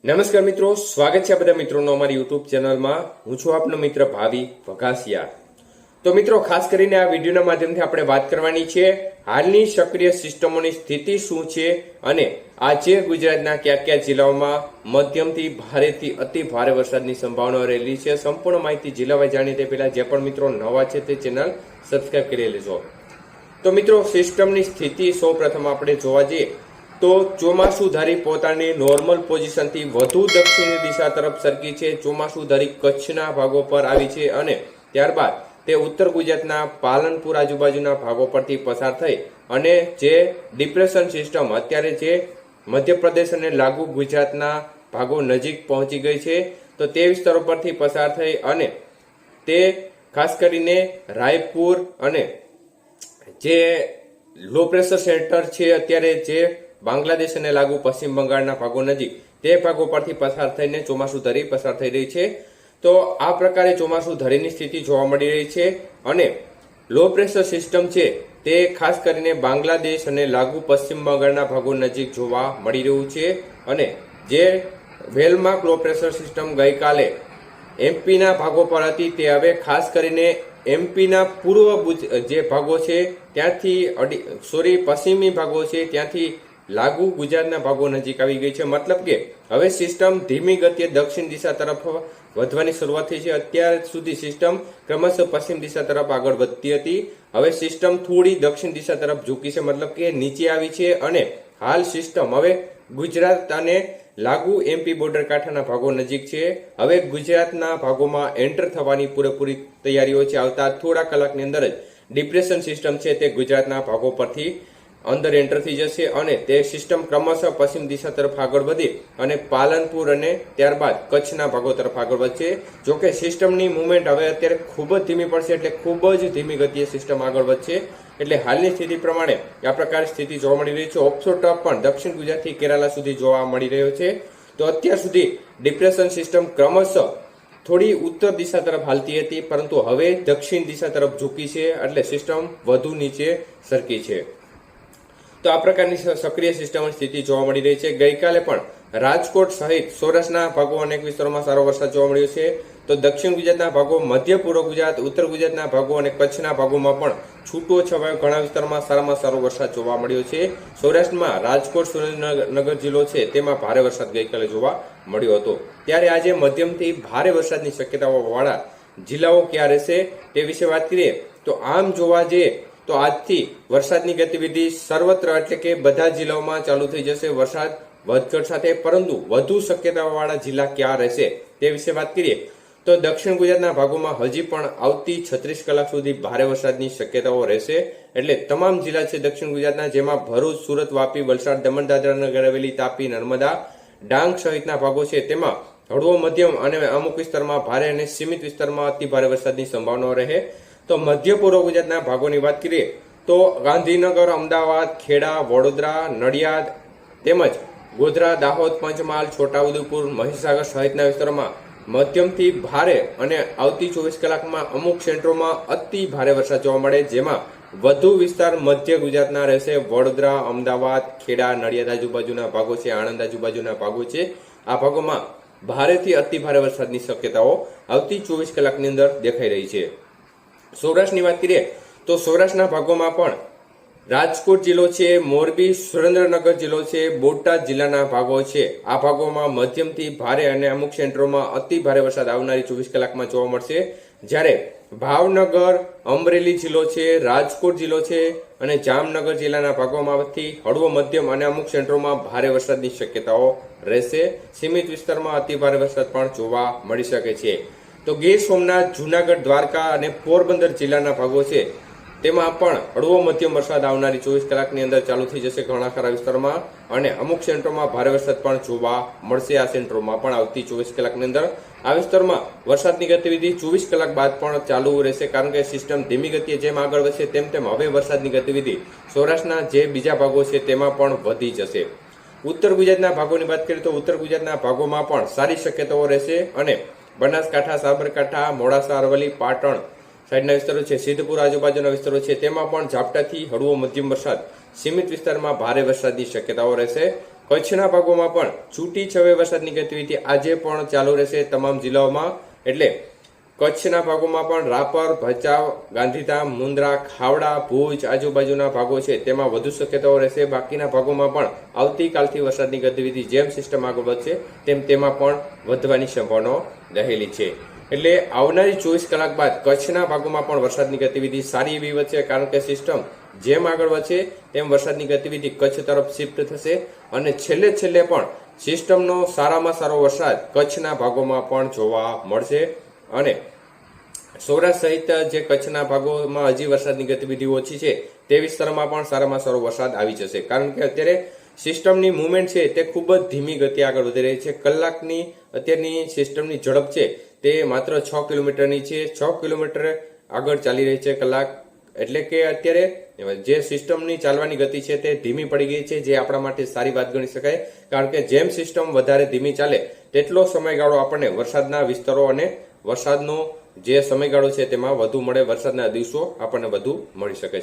નમસ્કાર મિત્રો, સ્વાગત છે બધા મિત્રોનો અમારી યુટ્યુબ ચેનલમાં। હું છું આપનો મિત્ર ભાવિ વઘાસિયા। તો મિત્રો, ખાસ કરીને આ વિડીયોના માધ્યમથી આપણે વાત કરવાની છે હાલની સક્રિય સિસ્ટમોની સ્થિતિ શું છે અને આજે ગુજરાતના કયા કયા જિલ્લાઓમાં મધ્યમથી ભારેથી અતિ ભારે વરસાદની સંભાવના રહેલી છે। સંપૂર્ણ માહિતી જિલ્લાવાઇઝ જાણીએ તે પહેલા જે પણ મિત્રો નવા છે તે ચેનલ સબસ્ક્રાઇબ કરી લેજો। તો મિત્રો, સિસ્ટમની સ્થિતિ સૌપ્રથમ આપણે જોવા જઈએ તો ચોમાસુ ધારી પોતાની નોર્મલ પોઝિશનથી વધુ દક્ષિણ દિશા તરફ સરકી છે। ચોમાસુ ધારી કચ્છના ભાગો પર આવી છે અને ત્યારબાદ તે ઉત્તર ગુજરાતના પાલનપુર આજુબાજુના ભાગો પરથી પસાર થઈ અને જે ડિપ્રેશન સિસ્ટમ અત્યારે જે મધ્યપ્રદેશ અને લાગુ ગુજરાતના ભાગો નજીક પહોંચી ગઈ છે, તો તે વિસ્તારો પરથી પસાર થઈ અને તે ખાસ કરીને રાયપુર અને જે લો પ્રેશર સેન્ટર છે અત્યારે જે બાંગ્લાદેશ અને લાગુ પશ્ચિમ બંગાળના ભાગો નજીક તે ભાગો પરથી પસાર થઈને ચોમાસુ ધરી પસાર થઈ રહી છે। તો આ પ્રકારે ચોમાસુ ધરીની સ્થિતિ જોવા મળી રહી છે અને લો પ્રેશર સિસ્ટમ છે તે ખાસ કરીને બાંગ્લાદેશ અને લાગુ પશ્ચિમ બંગાળના ભાગો નજીક જોવા મળી રહ્યું છે અને જે વેલમાર્ક લો પ્રેશર સિસ્ટમ ગઈકાલે એમપીના ભાગો પર હતી તે હવે ખાસ કરીને એમપીના પૂર્વ જે ભાગો છે ત્યાંથી પશ્ચિમી ભાગો છે ત્યાંથી લાગુ ગુજરાતના ભાગો નજીક આવી ગઈ છે। મતલબ કે હવે સિસ્ટમ ધીમી ગતિએ દક્ષિણ દિશા તરફ વધવાની શરૂઆત થઈ છે। અત્યાર સુધી સિસ્ટમ ક્રમશઃ પશ્ચિમ દિશા તરફ આગળ વધતી હતી, હવે સિસ્ટમ થોડી દક્ષિણ દિશા તરફ ઝૂકી છે, મતલબ કે નીચે આવી છે અને હાલ સિસ્ટમ હવે ગુજરાત અને લાગુ એમપી બોર્ડર કાંઠાના ભાગો નજીક છે। હવે ગુજરાતના ભાગોમાં એન્ટર થવાની પૂરેપૂરી તૈયારીઓ છે। આવતા થોડા કલાકની અંદર જ ડિપ્રેશન સિસ્ટમ છે તે ગુજરાતના ભાગો પરથી અંદર એન્ટર થઈ જશે અને તે સિસ્ટમ ક્રમશઃ પશ્ચિમ દિશા તરફ આગળ વધી અને પાલનપુર અને ત્યારબાદ કચ્છના ભાગો તરફ આગળ વધશે। જોકે સિસ્ટમની મુવમેન્ટ હવે અત્યારે ખૂબ જ ધીમી પડશે, એટલે ખૂબ જ ધીમી ગતિએ સિસ્ટમ આગળ વધશે। એટલે હાલની સ્થિતિ પ્રમાણે આ પ્રકારની સ્થિતિ જોવા મળી રહી છે। ઓફશોર ટ્રફ પણ દક્ષિણ ગુજરાતથી કેરાલા સુધી જોવા મળી રહ્યો છે। તો અત્યાર સુધી ડિપ્રેશન સિસ્ટમ ક્રમશઃ થોડી ઉત્તર દિશા તરફ હાલતી હતી, પરંતુ હવે દક્ષિણ દિશા તરફ ઝૂકી છે, એટલે સિસ્ટમ વધુ નીચે સરકી છે। તો આ પ્રકારની સક્રિય સિસ્ટમની સ્થિતિ જોવા મળી રહી છે। ગઈકાલે પણ રાજકોટ સહિત સૌરાષ્ટ્રના ભાગો અનેક વિસ્તારોમાં સારો વરસાદ જોવા મળ્યો છે। તો દક્ષિણ ગુજરાતના ભાગો, મધ્ય પૂર્વ ગુજરાત, ઉત્તર ગુજરાતના ભાગો અને કચ્છના ભાગોમાં પણ છૂટો છવાયો ઘણા વિસ્તારોમાં સારામાં સારો વરસાદ જોવા મળ્યો છે। સૌરાષ્ટ્રમાં રાજકોટ સુરેન્દ્રનગર જિલ્લો છે તેમાં ભારે વરસાદ ગઈકાલે જોવા મળ્યો હતો। ત્યારે આજે મધ્યમથી ભારે વરસાદની શક્યતાઓ વાળા જિલ્લાઓ ક્યાં રહેશે તે વિશે વાત કરીએ તો આમ જોવા જઈએ તો આજથી વરસાદની ગતિવિધિ સર્વત્ર એટલે કે બધા જિલ્લાઓમાં ચાલુ થઈ જશે વરસાદ વધઘટ સાથે, પરંતુ વધુ શક્યતાવાળા જિલ્લા ક્યાં રહેશે તે વિશે વાત કરીએ તો દક્ષિણ ગુજરાતના ભાગોમાં હજી પણ આવતી 36 કલાક સુધી ભારે વરસાદની શક્યતાઓ રહેશે। એટલે તમામ જિલ્લા છે દક્ષિણ ગુજરાતના, જેમાં ભરૂચ, સુરત, વાપી, વલસાડ, દમણ, દાદરા નગર હવેલી, તાપી, નર્મદા, ડાંગ સહિતના ભાગો છે તેમાં હળવો મધ્યમ અને અમુક વિસ્તારમાં ભારે અને સીમિત વિસ્તારમાં અતિ ભારે વરસાદની સંભાવના રહે। તો મધ્ય પૂર્વ ગુજરાતના ભાગોની વાત કરીએ તો ગાંધીનગર, અમદાવાદ, ખેડા, વડોદરા, નડિયાદ તેમજ ગોધરા, દાહોદ, પંચમહાલ, છોટાઉદેપુર, મહીસાગર સહિતના વિસ્તારોમાં મધ્યમથી ભારે અને આવતી 24 કલાકમાં અમુક સેન્ટરોમાં અતિ ભારે વરસાદ જોવા મળે, જેમાં વધુ વિસ્તાર મધ્ય ગુજરાતના રહેશે। વડોદરા, અમદાવાદ, ખેડા, નડિયાદ આજુબાજુના ભાગો છે, આણંદ આજુબાજુના ભાગો છે, આ ભાગોમાં ભારેથી અતિ ભારે વરસાદની શક્યતાઓ આવતી 24 કલાકની અંદર દેખાઈ રહી છે। સૌરાષ્ટ્રની વાત કરીએ તો સૌરાષ્ટ્રના ભાગોમાં પણ રાજકોટ જિલ્લો છે, મોરબી, સુરેન્દ્રનગર જિલ્લો છે, બોટાદ જિલ્લાના ભાગો છે, આ ભાગોમાં મધ્યમથી ભારે અને અમુક સેન્ટરોમાં અતિ ભારે વરસાદ આવનારી 24 કલાકમાં જોવા મળશે। જ્યારે ભાવનગર, અમરેલી જિલ્લો છે, રાજકોટ જિલ્લો છે અને જામનગર જિલ્લાના ભાગોમાંથી હળવો મધ્યમ અને અમુક સેન્ટરોમાં ભારે વરસાદની શક્યતાઓ રહેશે। સીમિત વિસ્તારમાં અતિ ભારે વરસાદ પણ જોવા મળી શકે છે। તો ગીર સોમનાથ, જૂનાગઢ, દ્વારકા અને પોરબંદર જિલ્લાના ભાગો છે તેમાં પણ હળવો મધ્યમ વરસાદ આવનારી 24 કલાકની અંદર ચાલુ થઈ જશે ઘણા ખરા વિસ્તારોમાં અને અમુક સેન્ટરોમાં ભારે વરસાદ પણ જોવા મળશે। આ સેન્ટરોમાં પણ આવતી 24 કલાકની અંદર આ વિસ્તારમાં વરસાદની ગતિવિધિ 24 કલાક બાદ પણ ચાલુ રહેશે, કારણ કે સિસ્ટમ ધીમી ગતિએ જેમ આગળ વધશે તેમ તેમ હવે વરસાદની ગતિવિધિ સૌરાષ્ટ્રના જે બીજા ભાગો છે તેમાં પણ વધી જશે। ઉત્તર ગુજરાતના ભાગોની વાત કરીએ તો ઉત્તર ગુજરાતના ભાગોમાં પણ સારી શક્યતાઓ રહેશે અને બનાસકાંઠા, સાબરકાંઠા, મોડાસા, અરવલ્લી, પાટણ સાઈડના વિસ્તારો છે, સિદ્ધપુર આજુબાજુના વિસ્તારો છે તેમાં પણ ઝાપટાથી હળવો મધ્યમ વરસાદ સીમિત વિસ્તારમાં ભારે વરસાદની શક્યતાઓ રહેશે। કચ્છના ભાગોમાં પણ છૂટી છવાઈ વરસાદની ગતિવિધિ આજે પણ ચાલુ રહેશે તમામ જિલ્લાઓમાં. એટલે કચ્છના ભાગોમાં પણ રાપર, ભચાઉ, ગાંધીધામ, મુન્દ્રા, ખાવડા, ભુજ આજુબાજુના ભાગો છે તેમાં વધુ શક્યતાઓ રહેશે. બાકીના ભાગોમાં પણ આવતીકાલથી વરસાદની ગતિવિધિ જેમ સિસ્ટમ આગળ વધશે તેમ તેમાં પણ વધવાની સંભાવનાઓ રહેલી છે. એટલે આવનારી 24 કલાક બાદ કચ્છના ભાગોમાં પણ વરસાદની ગતિવિધિ સારી એવી વધશે, કારણ કે સિસ્ટમ જેમ આગળ વધશે તેમ વરસાદની ગતિવિધિ કચ્છ તરફ શિફ્ટ થશે અને છેલ્લે પણ સિસ્ટમનો સારામાં સારો વરસાદ કચ્છના ભાગોમાં પણ જોવા મળશે. અને સૌરાષ્ટ્ર સહિત જે કચ્છના ભાગોમાં હજી વરસાદની ગતિવિધિ ઓછી છે તે વિસ્તારોમાં પણ સારામાં સારો વરસાદ આવી જશે, કારણ કે અત્યારે સિસ્ટમની મુવમેન્ટ છે તે ખૂબ જ ધીમી ગતિ આગળ વધી રહી છે. કલાકની અત્યારની સિસ્ટમની ઝડપ છે તે માત્ર 6 કિલોમીટરની છે. 6 કિલોમીટર આગળ ચાલી રહી છે કલાક. એટલે કે અત્યારે જે સિસ્ટમની ચાલવાની ગતિ છે તે ધીમી પડી ગઈ છે, જે આપણા માટે સારી વાત ગણી શકાય, કારણ કે જેમ સિસ્ટમ વધારે ધીમી ચાલે તેટલો સમયગાળો આપણને વરસાદના વિસ્તારો અને વરસાદનો જે સમયગાળો છે તેમાં વધુ મળે, વરસાદના દિવસો આપણને વધુ મળી શકે છે.